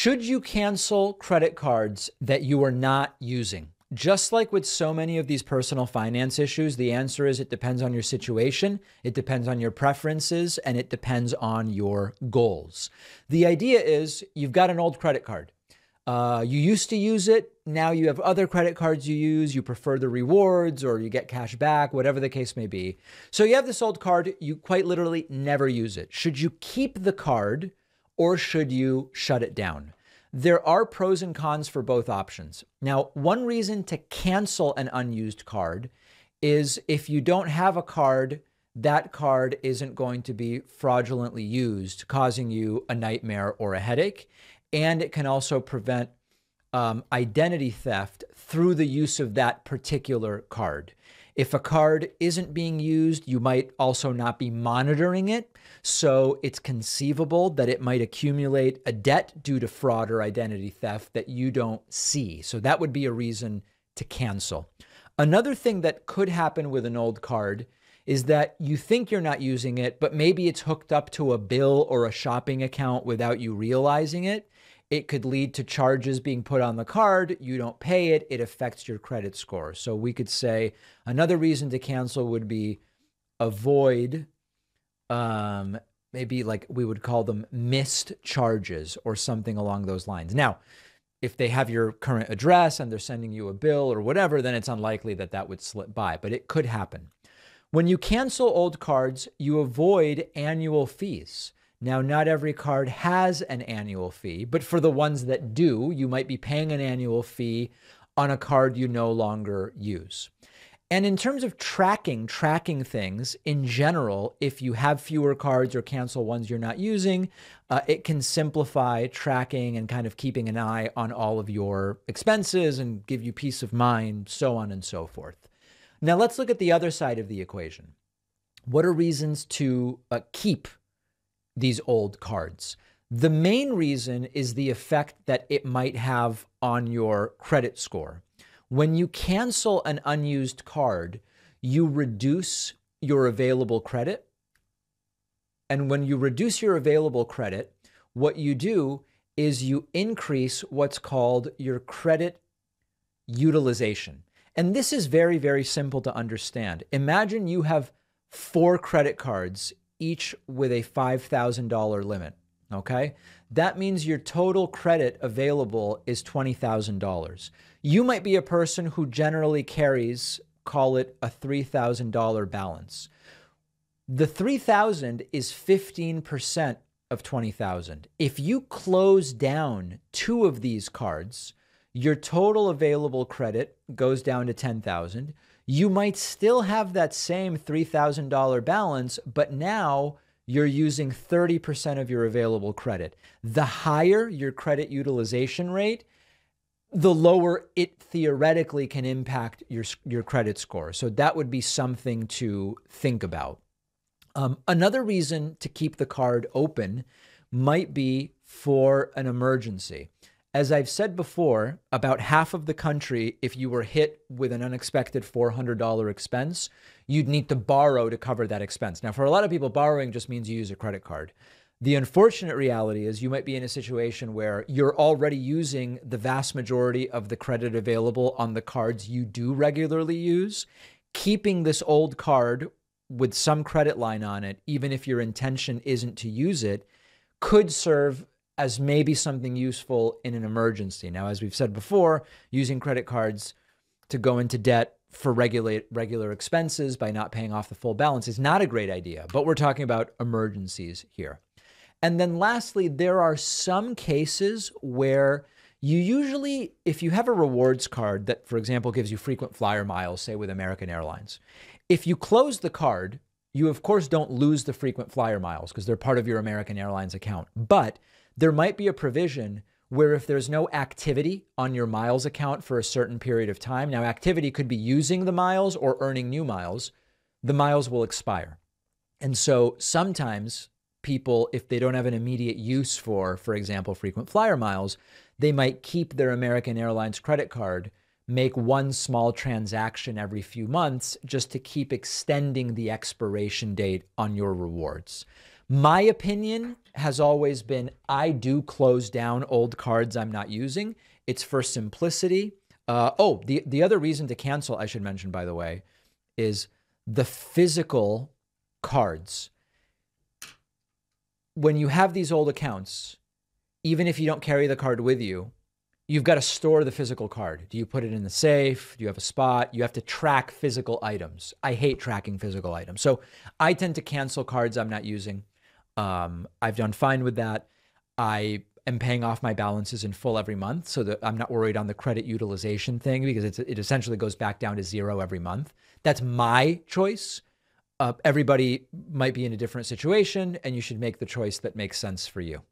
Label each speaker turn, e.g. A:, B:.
A: Should you cancel credit cards that you are not using? Just like with so many of these personal finance issues, the answer is it depends on your situation, it depends on your preferences, and it depends on your goals. The idea is you've got an old credit card. You used to use it. Now you have other credit cards you use. You prefer the rewards or you get cash back, whatever the case may be. So you have this old card. You quite literally never use it. Should you keep the card or should you shut it down? There are pros and cons for both options. Now, one reason to cancel an unused card is if you don't have a card, that card isn't going to be fraudulently used, causing you a nightmare or a headache. And it can also prevent identity theft through the use of that particular card. If a card isn't being used, you might also not be monitoring it. So it's conceivable that it might accumulate a debt due to fraud or identity theft that you don't see. So that would be a reason to cancel. Another thing that could happen with an old card is that you think you're not using it, but maybe it's hooked up to a bill or a shopping account without you realizing it. It could lead to charges being put on the card. You don't pay it. It affects your credit score. So we could say another reason to cancel would be avoid, maybe like we would call them missed charges or something along those lines. Now, if they have your current address and they're sending you a bill or whatever, then it's unlikely that that would slip by, but it could happen. When you cancel old cards, you avoid annual fees. Now, not every card has an annual fee, but for the ones that do, you might be paying an annual fee on a card you no longer use. And in terms of tracking things in general, if you have fewer cards or cancel ones you're not using, it can simplify tracking and kind of keeping an eye on all of your expenses and give you peace of mind, so on and so forth. Now, let's look at the other side of the equation. What are reasons to keep these old cards? The main reason is the effect that it might have on your credit score. When you cancel an unused card, you reduce your available credit. And when you reduce your available credit, what you do is you increase what's called your credit utilization. And this is very, very simple to understand. Imagine you have 4 credit cards, each with a $5,000 limit, okay? That means your total credit available is $20,000. You might be a person who generally carries, call it a $3,000 balance. The $3,000 is 15% of $20,000. If you close down 2 of these cards, your total available credit goes down to $10,000. You might still have that same $3,000 balance, but now you're using 30% of your available credit. The higher your credit utilization rate, the lower it theoretically can impact your credit score. So that would be something to think about. Another reason to keep the card open might be for an emergency. As I've said before, about half of the country, if you were hit with an unexpected $400 expense, you'd need to borrow to cover that expense. Now, for a lot of people, borrowing just means you use a credit card. The unfortunate reality is you might be in a situation where you're already using the vast majority of the credit available on the cards you do regularly use. Keeping this old card with some credit line on it, even if your intention isn't to use it, could serve as maybe something useful in an emergency. Now, as we've said before, using credit cards to go into debt for regular expenses by not paying off the full balance is not a great idea, but we're talking about emergencies here. And then lastly, there are some cases where you usually, if you have a rewards card that, for example, gives you frequent flyer miles, say with American Airlines, if you close the card, you of course don't lose the frequent flyer miles because they're part of your American Airlines account. But there might be a provision where if there's no activity on your miles account for a certain period of time, now activity could be using the miles or earning new miles, the miles will expire. And so sometimes people, if they don't have an immediate use for example, frequent flyer miles, they might keep their American Airlines credit card, make one small transaction every few months just to keep extending the expiration date on your rewards. My opinion has always been I do close down old cards I'm not using. It's for simplicity. The other reason to cancel, I should mention, by the way, is the physical cards. When you have these old accounts, even if you don't carry the card with you, you've got to store the physical card. Do you put it in the safe? Do you have a spot? You have to track physical items. I hate tracking physical items. So I tend to cancel cards I'm not using. I've done fine with that. I am paying off my balances in full every month so that I'm not worried on the credit utilization thing because it essentially goes back down to 0 every month. That's my choice. Everybody might be in a different situation and you should make the choice that makes sense for you.